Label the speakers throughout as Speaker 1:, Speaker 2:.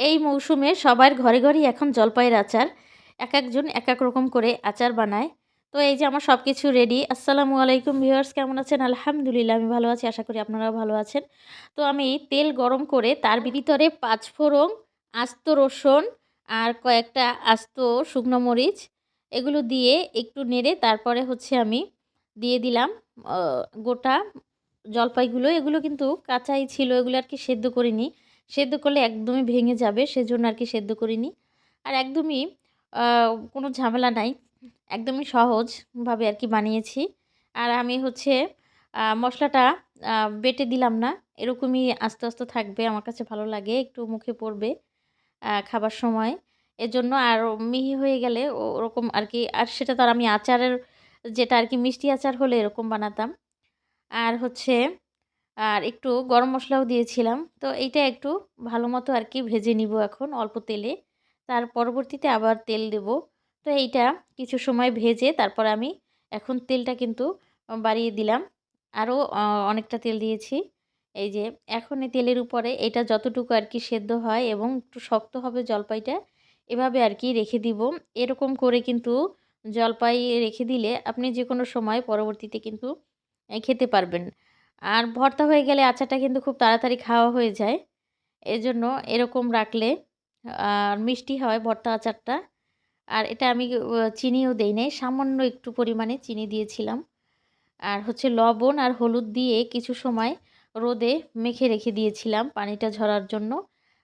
Speaker 1: এই মৌসুমে সবার ঘরে ঘরেই এখন জলপাইয়ের আচার। একেকজন একেক রকম করে আচার বানায়। তো এই যে আমার সবকিছু রেডি। আসসালামু আলাইকুম ভিউয়ার্স, কেমন আছেন? আলহামদুলিল্লাহ আমি ভালো আছি। আশা করি আপনারাও ভালো আছেন। তো আমি তেল গরম করে তার ভিতরে ৫ ফোড়ন, আস্ত রসুন আর কয়েকটা আস্ত শুকনো মরিচ এগুলো দিয়ে একটু নেড়ে তারপরে হচ্ছে আমি দিয়ে দিলাম আ গোটা জলপাইগুলো। এগুলো কিন্তু কাঁচাই ছিল, এগুলো আর কি সেদ্ধ করিনি। সেদ্ধ করলে একদমই ভেঙে যাবে, সেজন্য আর কি সেদ্ধ করিনি। আর একদমই আ কোনো ঝামেলা নাই। একদমই সহজভাবে আর কি বানিয়েছি। আর আমি হচ্ছে মসলাটা আ বেটে দিলাম না। এরকমই আস্তে, আস্তে থাকবে। আমার কাছে ভালো লাগে। একটু মুখে পড়বে খাবার সময়। এজন্য আর মিহি হয়ে গেলে ওরকম আর কি, আর সেটা তো আর আমি আচারের যেটা আর কি মিষ্টি আচার হলে এরকম বানাতাম। আর হচ্ছে একটু গরম মসলাও দিয়েছিলাম। তো এইটা একটু ভালোমতো আর কি ভেজে নিব এখন অল্প তেলে। তার পরবর্তীতে আবার তেল দেব। তো এইটা কিছু সময় ভেজে তারপর আমি এখন তেলটা কিন্তু বাড়িয়ে দিলাম। আরও অনেকটা তেল দিয়েছি। এই যে এখন এই তেলের উপরে এটা যতটুকু আর কি সেদ্ধ হয় এবং একটু শক্ত হবে জলপাইটা, এভাবে আর কি রেখে দিব। এরকম করে কিন্তু জলপাই রেখে দিলে আপনি যেকোনো সময় পরবর্তীতে কিন্তু খেতে পারবেন। আর ভর্তা হয়ে গেলে আচারটা কিন্তু খুব তাড়াতাড়ি খাওয়া হয়ে যায়। এজন্য এরকম রাখলে আর মিষ্টি হয় ভর্তা আচারটা। আর এটা আমি চিনিও দেই নাই। সামান্য একটু পরিমাণে চিনি দিয়েছিলাম। আর হচ্ছে লবণ আর হলুদ দিয়ে কিছু সময় রোদে মেখে রেখে দিয়েছিলাম পানিটা ঝরার জন্য।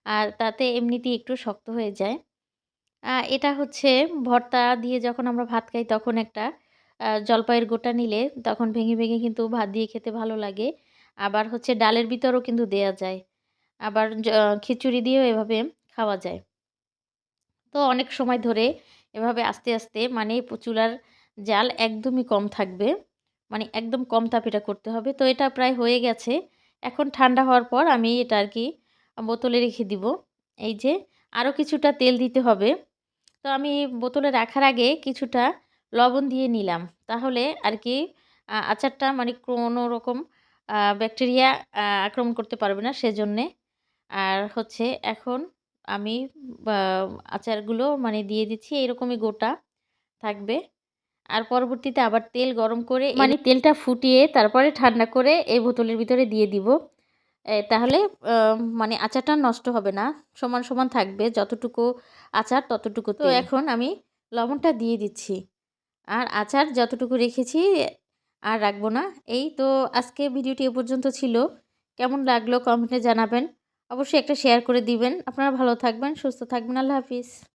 Speaker 1: আর তাতে এমনিতেই একটু শক্ত হয়ে যায়। এটা হচ্ছে ভর্তা দিয়ে যখন আমরা ভাত খাই তখন একটা জলপাইয়ের গোটা নিলে তখন ভেঙে, ভেঙে কিন্তু ভাত দিয়ে খেতে ভালো লাগে। আবার হচ্ছে ডালের ভিতরেও কিন্তু দেয়া যায়। আবার খিচুড়ি দিয়েও এভাবে খাওয়া যায়। তো অনেক সময় ধরে এভাবে আস্তে, আস্তে মানে চুলার জাল একদমই কম থাকবে। মানে একদম কম তাপে এটা করতে হবে। তো এটা প্রায় হয়ে গেছে। এখন ঠান্ডা হওয়ার পর আমি এটা আর কি বোতলে রেখে দিব। এই যে আরও কিছুটা তেল দিতে হবে। তো আমি বোতলে রাখার আগে কিছুটা লবণ দিয়ে নিলাম। তাহলে আর কি আচারটা মানে কোনো রকম ব্যাকটেরিয়া আক্রমণ করতে পারবে না সেজন্যে। আর হচ্ছে এখন আমি বা আচারগুলো মানে দিয়ে দিচ্ছি, এরকমই গোটা থাকবে। আর পরবর্তীতে আবার তেল গরম করে মানে তেলটা ফুটিয়ে তারপরে ঠান্ডা করে এই বোতলের ভিতরে দিয়ে দিব। তাহলে মানে আচারটা নষ্ট হবে না। সমান, সমান থাকবে। যতটুকু আচার ততটুকু তেল। তো এখন আমি লবণটা দিয়ে দিচ্ছি। আর আচার যতটুকু রেখেছি আর রাখবো না। এই তো আজকে ভিডিওটি এ পর্যন্ত ছিল। কেমন লাগলো কমেন্টে জানাবেন। অবশ্যই একটা শেয়ার করে দিবেন। আপনারা ভালো থাকবেন, সুস্থ থাকবেন। আল্লাহ হাফিজ।